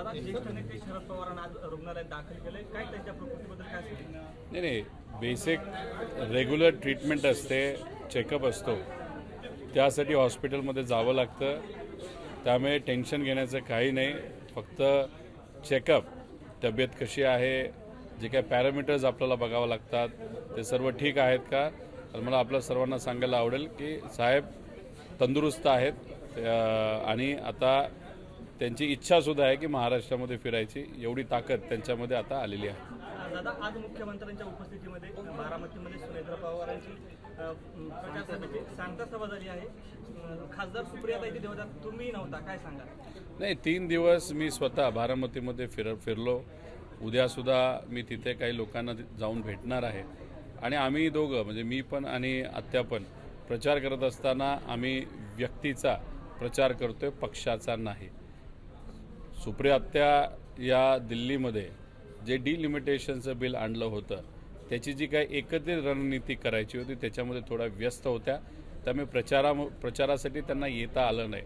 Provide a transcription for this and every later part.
दादा, ज्येष्ठ नेते शरद पवारांना आज रुग्णालयात दाखल केले, काय त्यांच्या प्रकृतीबद्दल काय सांगितलं? नाही, बेसिक रेग्युलर ट्रीटमेंट असते, चेकअप असतो, त्यासाठी हॉस्पिटलमध्ये जावं लागतं. त्यामुळे टेन्शन घेण्याचं काही नाही. फक्त चेकअप, तब्येत कशी आहे, जे काही पॅरामीटर्स आपल्याला बघावं लागतात ते सर्व ठीक आहेत का. तर मला आपल्या सर्वांना सांगायला आवडेल की साहेब तंदुरुस्त आहेत आणि आता त्यांची इच्छासुद्धा आहे की महाराष्ट्रामध्ये फिरायची, एवढी ताकद त्यांच्यामध्ये आता आलेली आहे. दादा, आज मुख्यमंत्र्यांच्या उपस्थितीमध्ये बारामतीमध्ये सुनेत्रा पवारांची प्रचार सभेची सांगता सभा झाली आहे. खासदार सुप्रियाताई तिथे होत्या, तुम्ही नव्हता, काय सांगा? नाही, 3 दिवस मी स्वतः बारामतीमध्ये फिरलो. उद्यासुद्धा मी तिथे काही लोकांना जाऊन भेटणार आहे आणि आम्ही दोघं म्हणजे मी पण आणि आत्या पण प्रचार करत असताना आम्ही व्यक्तीचा प्रचार करतोय, पक्षाचा नाही. सुप्रिया आत्या या दिल्लीमध्ये जे डिलिमिटेशनचं बिल आणलं होतं त्याची जी काही एकत्रित रणनीती करायची होती त्याच्यामध्ये थोडा व्यस्त होत्या. त्यामुळे प्रचारासाठी त्यांना येता आलं नाही.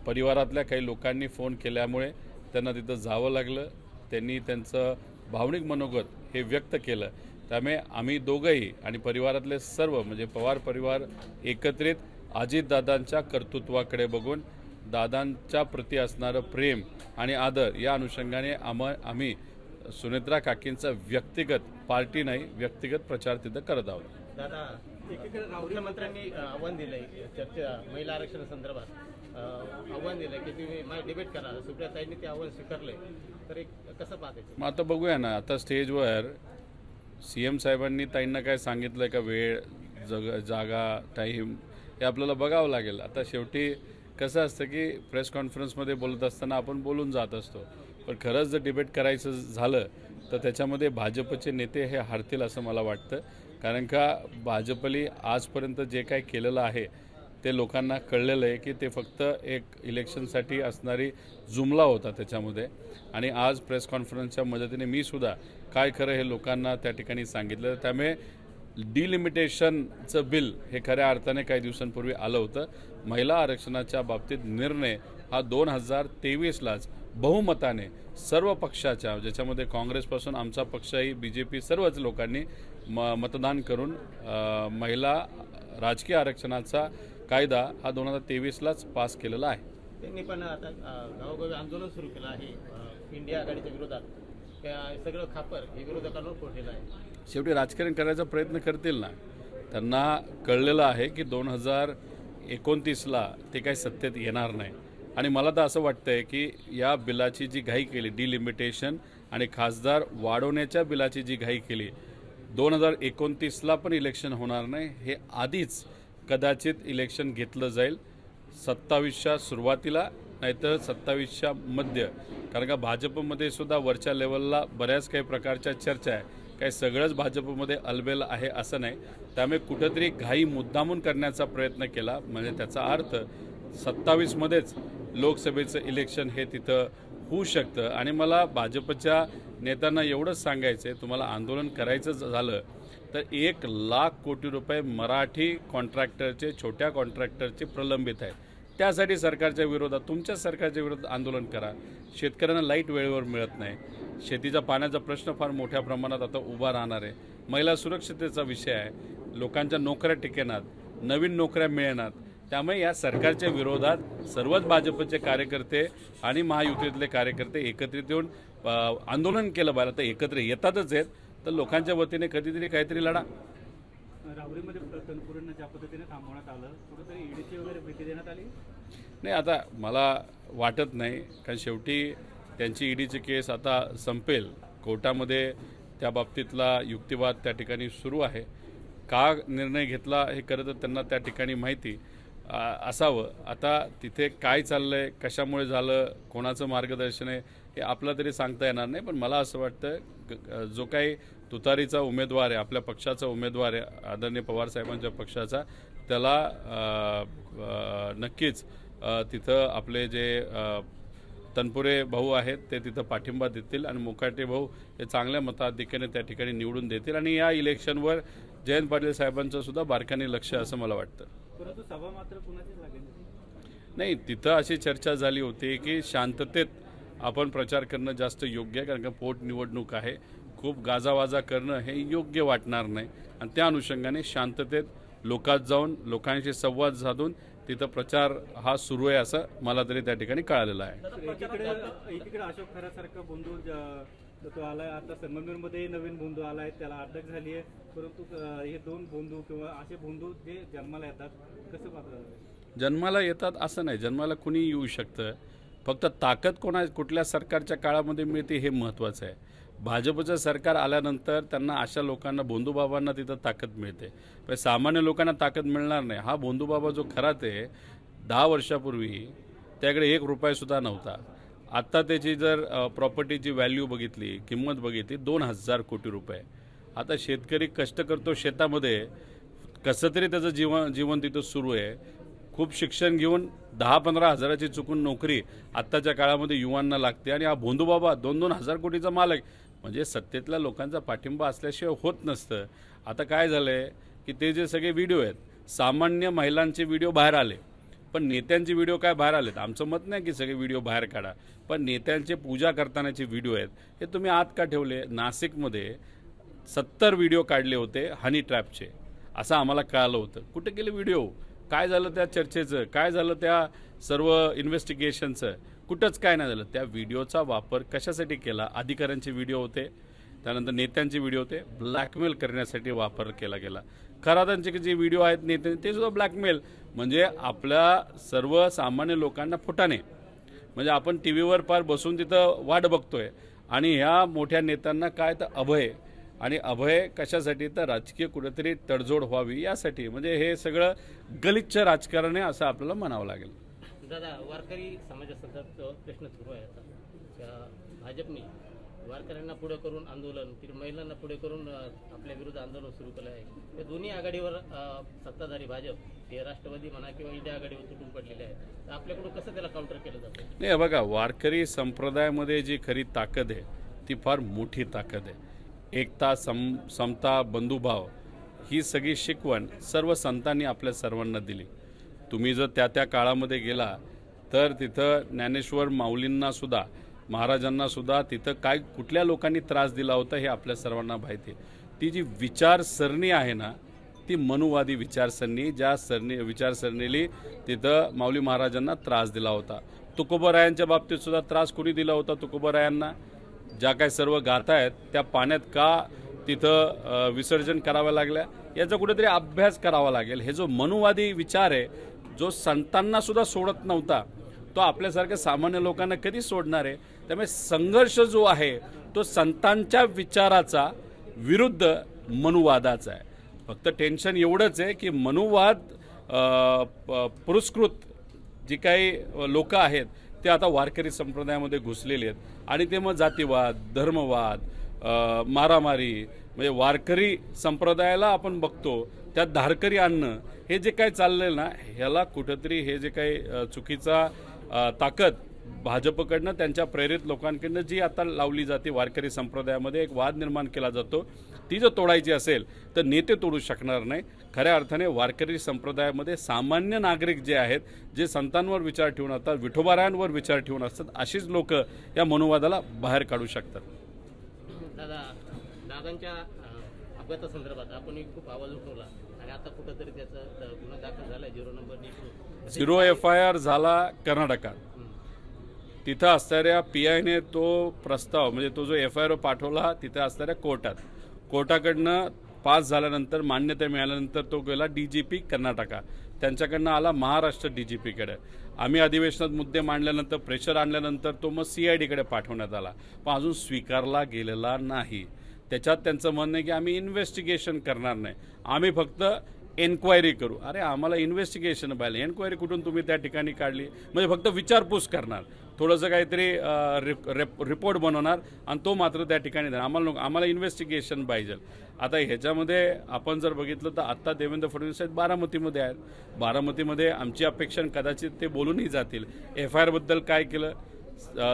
परिवारातल्या काही लोकांनी फोन केल्यामुळे त्यांना तिथं जावं लागलं. त्यांनी त्यांचं भावनिक मनोगत हे व्यक्त केलं. त्यामुळे आम्ही दोघंही आणि परिवारातले सर्व म्हणजे पवार परिवार एकत्रित अजितदादांच्या कर्तृत्वाकडे बघून दादांच्या प्रती असणारं प्रेम आणि आदर या अनुषंगाने आम्ही सुनेत्रा काकींचा व्यक्तिगत, पार्टी नाही, व्यक्तिगत प्रचार तिथं करत आहोत. दादा, एकीकडे मुख्यमंत्र्यांनी आव्हान दिलंय चर्चा महिला आरक्षणासंदर्भात आव्हान दिलंय की तुम्ही डिबेट करा. सुप्रियाताईंनी ते आव्हान स्वीकारलंय, तर एक कसं पाहते? मग आता बघूया ना. आता स्टेजवर CM साहेबांनी ताईंना काय सांगितलंय का, वेळ जागा टाईम हे आपल्याला बघावं लागेल. आता शेवटी कसं असतं की प्रेस कॉन्फरन्समध्ये बोलत असताना आपण बोलून जात असतो, पण खरंच जर डिबेट करायचं झालं तर त्याच्यामध्ये भाजपचे नेते हे हारतील असं मला वाटतं. कारण का भाजपली आजपर्यंत जे काही केलेलं आहे ते लोकांना कळलेलं आहे की ते फक्त एक इलेक्शनसाठी असणारी जुमला होता त्याच्यामध्ये. आणि आज प्रेस कॉन्फरन्सच्या मदतीने मी सुद्धा काय खरं हे लोकांना त्या ठिकाणी सांगितलं. त्यामुळे डिलिमिटेशनचं बिल हे खऱ्या अर्थाने काही दिवसांपूर्वी आलं होतं. महिला आरक्षणाच्या बाबतीत निर्णय हा 2023लाच बहुमताने सर्व पक्षाच्या, ज्याच्यामध्ये काँग्रेसपासून आमचा पक्षही, BJP सर्वच लोकांनी मतदान करून महिला राजकीय आरक्षणाचा कायदा हा 2023लाच पास केलेला आहे. त्यांनी पण आता गावोगावी आंदोलन सुरू केलं आहे इंडिया आघाडीच्या विरोधात. त्या सगळं खापर हे विरोधकांवर फोडलेलं आहे. शेवटी राजकारण करायचा प्रयत्न करतील ना. त्यांना कळलेलं आहे की 2029ला ते काही सत्तेत येणार नाही. आणि मला तर असं वाटतंय की या बिलाची जी घाई केली, डिलिमिटेशन आणि खासदार वाढवण्याच्या बिलाची जी घाई केली, 2029ला पण इलेक्शन होणार नाही. हे आधीच कदाचित इलेक्शन घेतलं जाईल 27च्या सुरुवातीला, नाहीतर 27च्या मध्य. कारण का भाजपमध्ये सुद्धा वरच्या लेवलला बऱ्याच काही प्रकारच्या चर्चा आहे. काही सगळंच भाजपमध्ये अलबेल आहे असं नाही. त्यामुळे कुठंतरी घाई मुद्दामून करण्याचा प्रयत्न केला म्हणजे त्याचा अर्थ 27मध्येच लोकसभेचं इलेक्शन हे तिथं होऊ शकतं. आणि मला भाजपच्या नेत्यांना एवढंच सांगायचं आहे, तुम्हाला आंदोलन करायचं झालं तर 1,00,000 कोटी रुपये मराठी कॉन्ट्रॅक्टरचे, छोट्या कॉन्ट्रॅक्टरचे प्रलंबित आहेत. त्यासाठी सरकारच्या विरोधात, तुमच्या सरकारच्या विरोधात आंदोलन करा. शेतकऱ्यांना लाईट वेळेवर मिळत नाही. शेतीचा पाण्याचा प्रश्न फार मोठ्या प्रमाणात आता उभा राहणार आहे. महिला सुरक्षिततेचा विषय आहे. लोकांच्या नोकऱ्या टिकेनात, नवीन नोकऱ्या मिळेनात. त्यामुळे या सरकारच्या विरोधात सर्वच भाजपचे कार्यकर्ते आणि महायुतीतले कार्यकर्ते एकत्रित येऊन आंदोलन केलं पाहिजे. तर एकत्र येतातच आहेत, तर लोकांच्या वतीने कधीतरी काहीतरी लढा. राहुरीमध्ये तनपुरेंना ज्या पद्धतीने थांबवण्यात आलं, कुठेतरी ईडीची वगैरे भीती देण्यात आली? नाही, आता मला वाटत नाही, कारण शेवटी त्यांची ईडीची केस आता संपेल. कोर्टामध्ये त्या बाबतीतला युक्तिवाद त्या ठिकाणी सुरू आहे. का निर्णय घेतला हे खरं तर त्यांना त्या ठिकाणी माहिती असावं. आता तिथे काय चाललं आहे, कशामुळे झालं, कोणाचं मार्गदर्शन आहे हे आपला तरी सांगता येणार नाही. पण मला असं वाटतं जो काही तुतारीचा उमेदवार आहे, आपल्या पक्षाचा उमेदवार आहे, आदरणीय पवारसाहेबांच्या पक्षाचा, त्याला नक्कीच तिथं आपले जे तनपुरे भाऊ आहेत ते तिथं पाठिंबा देतील आणि मुकाटे भाऊ हे चांगल्या मताधिक्याने त्या ठिकाणी निवडून देतील. आणि या इलेक्शनवर जयंत पाटील साहेबांचं सुद्धा बारकाईने लक्ष असं मला वाटतं. परंतु सभा मात्र कुणाचीच लागेल नाही, तिथं अशी चर्चा झाली होती की शांततेत आपण प्रचार करणं जास्त योग्य आहे, कारण का पोटनिवडणूक आहे. खूप गाजावाजा करणं हे योग्य वाटणार नाही आणि त्या अनुषंगाने शांततेत लोकात जाऊन लोकांशी संवाद साधून तिथं प्रचार हा सुरू आहे असं मला तरी त्या ठिकाणी कळालेलं आहे. एकीकडे अशोक खरासारखा बंधू तो आलाय, आता संगमनेरमध्ये नवीन बंधू आलाय, त्याला अटक झाली आहे. परंतु हे दोन बंधू किंवा असे बंधू जे जन्माला येतात, कसं पाहतात? जन्माला येतात असं नाही, जन्माला कुणी येऊ शकतं. फक्त ताकद कुठल्या सरकारच्या काळामध्ये मिळते हे महत्त्वाचं आहे. भाजपचं सरकार आल्यानंतर त्यांना अशा लोकांना भोंदूबाबांना तिथं ताकद मिळते, पण सामान्य लोकांना ताकद मिळणार नाही. हा भोंदूबाबा जो खरा ते 10 वर्षापूर्वी त्याकडे 1 रुपयासुद्धा नव्हता. आत्ता त्याची जर प्रॉपर्टीची व्हॅल्यू बघितली, किंमत बघितली 2,000 कोटी रुपये. आता शेतकरी कष्ट करतो शेतामध्ये, कसं तरी त्याचं जीवन तिथं सुरू आहे. खूप शिक्षण घेऊन 10-15 हजाराची चुकून नोकरी आत्ताच्या काळामध्ये युवांना लागते आणि हा भोंदूबाबा 2-2 हजार कोटीचा मालक. म्हणजे सत्तेतल्या लोकांचा पाठिंबा असल्याशिवाय होत नसतं. आता काय झालं आहे की ते जे सगळे व्हिडिओ आहेत, सामान्य महिलांचे व्हिडिओ बाहेर आले, पण नेत्यांचे व्हिडिओ काय बाहेर आलेत? आमचं मत नाही की सगळे व्हिडिओ बाहेर काढा, पण नेत्यांचे पूजा करतानाचे व्हिडिओ आहेत हे तुम्ही आत का ठेवले? नाशिकमध्ये 70 व्हिडिओ काढले होते हनी ट्रॅपचे, असं आम्हाला कळालं होतं. कुठे गेले व्हिडिओ? काय झालं त्या चर्चेचं? काय झालं त्या सर्व इन्व्हेस्टिगेशनचं? कुठंच काय नाही झालं. त्या व्हिडिओचा वापर कशासाठी केला? अधिकाऱ्यांचे व्हिडिओ होते, त्यानंतर नेत्यांचे व्हिडिओ होते, ब्लॅकमेल करण्यासाठी वापर केला गेला. खरातांचे जे व्हिडिओ आहेत नेत्यांचे ते सुद्धा ब्लॅकमेल. म्हणजे आपल्या सर्वसामान्य लोकांना फुटाणे, म्हणजे आपण टी व्हीवर पार बसून तिथं वाट बघतोय आणि ह्या मोठ्या नेत्यांना काय तर अभय, आणि अभय कशासाठी? तर राजकीय कुठेतरी तडजोड व्हावी यासाठी. म्हणजे हे सगळं गलिच्छ राजकारण आहे असं आपल्याला म्हणावं लागेल. दादा, वारकरी समाजासंदर्भात प्रश्न सुरू आहे आता. त्या भाजपने वारकऱ्यांना पुढे करून आंदोलन, महिलांना पुढे करून आपल्या विरुद्ध आंदोलन सुरू केलं आहे. या दोन्ही आघाडीवर सत्ताधारी भाजप हे राष्ट्रवादी म्हणा किंवा इंडिया आघाडीवर तुटून पडलेले आहे. तर आपल्याकडून कसं त्याला काउंटर केलं जातं? नाही बघा, वारकरी संप्रदायामध्ये जी खरी ताकद आहे ती फार मोठी ताकद आहे. एकता, समता, बंधुभाव ही सगळी शिकवण सर्व संतांनी आपल्या सर्वांना दिली. तुम्ही जर त्या काळामध्ये गेला तर तिथं ज्ञानेश्वर माऊलींना सुद्धा, महाराजांना सुद्धा तिथं काय कुठल्या लोकांनी त्रास दिला होता हे आपल्या सर्वांना माहिती आहे. ती जी विचारसरणी आहे ना, ती मनुवादी विचारसरणी, ज्या विचारसरणीली तिथं माऊली महाराजांना त्रास दिला होता. तुकोबारायांच्या बाबतीत सुद्धा त्रास कोणी दिला होता? तुकोबारायांना. ज्या काय सर्व गाथा आहेत त्या पाण्यात का तिथं विसर्जन कराव्या लागल्या याचा कुठेतरी अभ्यास करावा लागेल. हे जो मनुवादी विचार आहे, जो संतांना सुद्धा सोडत नव्हता, तो आपल्यासारख्या सामान्य लोकांना कधी सोडणार आहे? त्यामुळे संघर्ष जो आहे तो संतांच्या विचाराचा विरुद्ध मनुवादाचा आहे. फक्त टेन्शन एवढंच आहे की मनुवाद पुरस्कृत जी काही लोक आहेत ते आता वारकरी संप्रदायामध्ये घुसलेले आहेत आणि ते मग जातीवाद, धर्मवाद, मारामारी, म्हणजे वारकरी संप्रदायाला आपण बघतो त्यात धारकरी आणणं, हे जे काही चाललंय ना, ह्याला कुठंतरी हे जे काही चुकीचा ताकद भाजपकडनं, त्यांच्या प्रेरित लोकांकडनं जी आता लावली जाते वारकरी संप्रदायामध्ये, एक वाद निर्माण केला जातो, ती जर तोडायची असेल तर नेते तोडू शकणार नाही. खऱ्या अर्थाने वारकरी संप्रदायामध्ये सामान्य नागरिक जे आहेत, जे संतांवर विचार ठेवून असतात, विठोबारायांवर विचार ठेवून असतात, अशीच लोक या मनुवादाला बाहेर काढू शकतात. दादांच्या अपघातासंदर्भात आपण खूप आवाज उठवला आणि आता कुठंतरी त्याचा गुन्हा दाखल झाला, 0 नंबर 0 FIR झाला कर्नाटकात. तिथं असणाऱ्या PIने तो प्रस्ताव, म्हणजे तो जो FIR पाठवला तिथं असणाऱ्या कोर्टाकडनं पास झाल्यानंतर, मान्यता मिळाल्यानंतर तो गेला DGP कर्नाटका, त्यांच्याकडनं आला महाराष्ट्र DGPकडे. आम्ही अधिवेशनात मुद्दे मांडल्यानंतर, प्रेशर आणल्यानंतर तो मग CIDकडे पाठवण्यात आला, पण अजून स्वीकारला गेलेला नाही. त्याच्यात त्यांचं म्हणणं आहे की आम्ही इन्व्हेस्टिगेशन करणार नाही, आम्ही फक्त एन्क्वायरी करू. अरे आम्हाला इन्व्हेस्टिगेशन पाहिजे, एन्क्वायरी कुठून तुम्ही त्या ठिकाणी काढली? म्हणजे फक्त विचारपूस करणार, थोडंसं काहीतरी रिपोर्ट बनवणार आणि तो मात्र त्या ठिकाणी देणार. आम्हाला इन्व्हेस्टिगेशन पाहिजे. आता ह्याच्यामध्ये आपण जर बघितलं तर आत्ता देवेंद्र फडणवीस साहेब बारामतीमध्ये आहेत. बारामतीमध्ये आमची अपेक्षा कदाचित ते बोलूनही जातील. FIR बद्दल काय केलं,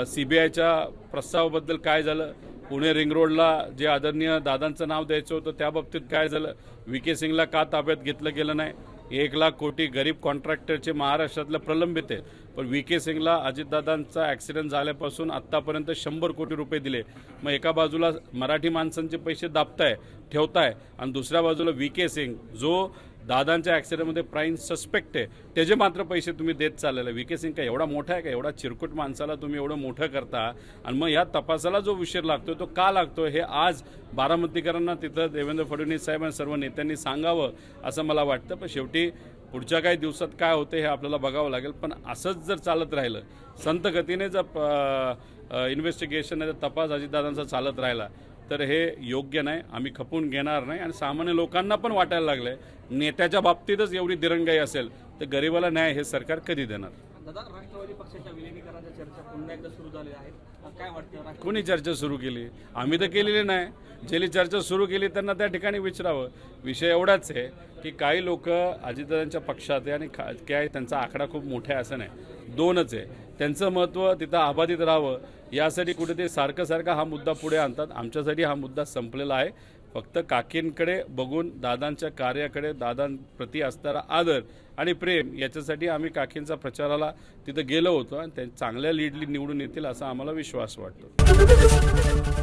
CBIच्या प्रस्तावाबद्दल काय झालं, पुणे रिंग रोडला जे आदरणीय दादांचं नाव द्यायचं होतं त्या बाबतीत काय झालं, VK सिंगला का ताब्यात घेतलं गेलं नाही, 1,00,000 कोटी गरीब कॉन्ट्रॅक्टरचे महाराष्ट्रातलं प्रलंबित आहे. पण VK सिंगला अजितदादांचा ॲक्सिडेंट झाल्यापासून आत्तापर्यंत 100 कोटी रुपये दिले. मग एका बाजूला मराठी माणसांचे पैसे दाबताय ठेवताय आणि दुसऱ्या बाजूला VK सिंग जो दादांच्या ॲक्सिडेंटमध्ये प्राईम सस्पेक्ट आहे त्याचे मात्र पैसे तुम्ही देत चाललेले. VK सिंग का एवढा मोठा आहे का? एवढा चिरकुट माणसाला तुम्ही एवढं मोठं करता आणि मग या तपासाला जो उशीर लागतोय तो का लागतोय हे आज बारामतीकरांना तिथं देवेंद्र फडणवीस साहेब आणि सर्व नेत्यांनी सांगावं असं मला वाटतं. पण शेवटी पुढच्या काही दिवसात काय होते हे आपल्याला बघावं लागेल. पण असंच जर चालत राहिलं, संत गतीने जर इन्व्हेस्टिगेशन तपास अजितदादांचा चालत राहिला तर हे योग्य नाही. आम्ही खपून घेणार नाही. आणि सामान्य लोकांना पण वाटायला लागलंय नेत्याच्या बाबतीतच एवढी दिरंगाई असेल तर गरिबाला न्याय हे सरकार कधी देणार? दादा, राष्ट्रवादी पक्षाच्या विलिनीकरणाच्या चर्चा पुन्हा एकदा सुरू झालेल्या आहेत. काय वाटतं? कोणी चर्चा सुरू केली? आम्ही तर केलेली नाही. ज्यांनी चर्चा सुरू केली त्यांना त्या ठिकाणी विचारावं. विषय एवढाच आहे की काही लोक अजितदादांच्या पक्षात आहे आणि काय त्यांचा आकडा खूप मोठा आहे असं नाही, 2च आहे. त्यांचं महत्त्व तिथं अबाधित राहावं यासाठी कुठेतरी सारखं हा मुद्दा पुढे आणतात. आमच्यासाठी हा मुद्दा संपलेला आहे. फक्त काकींकडे बघून दादांच्या कार्याकडे दादांप्रती असणारा आदर आणि प्रेम याच्यासाठी आम्ही काकींचा प्रचाराला तिथं गेलो होतो आणि ते चांगल्या लीडली निवडून येतील असा आम्हाला विश्वास वाटतो.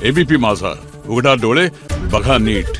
ABP माझा, उघडा डोळे बघा नीट.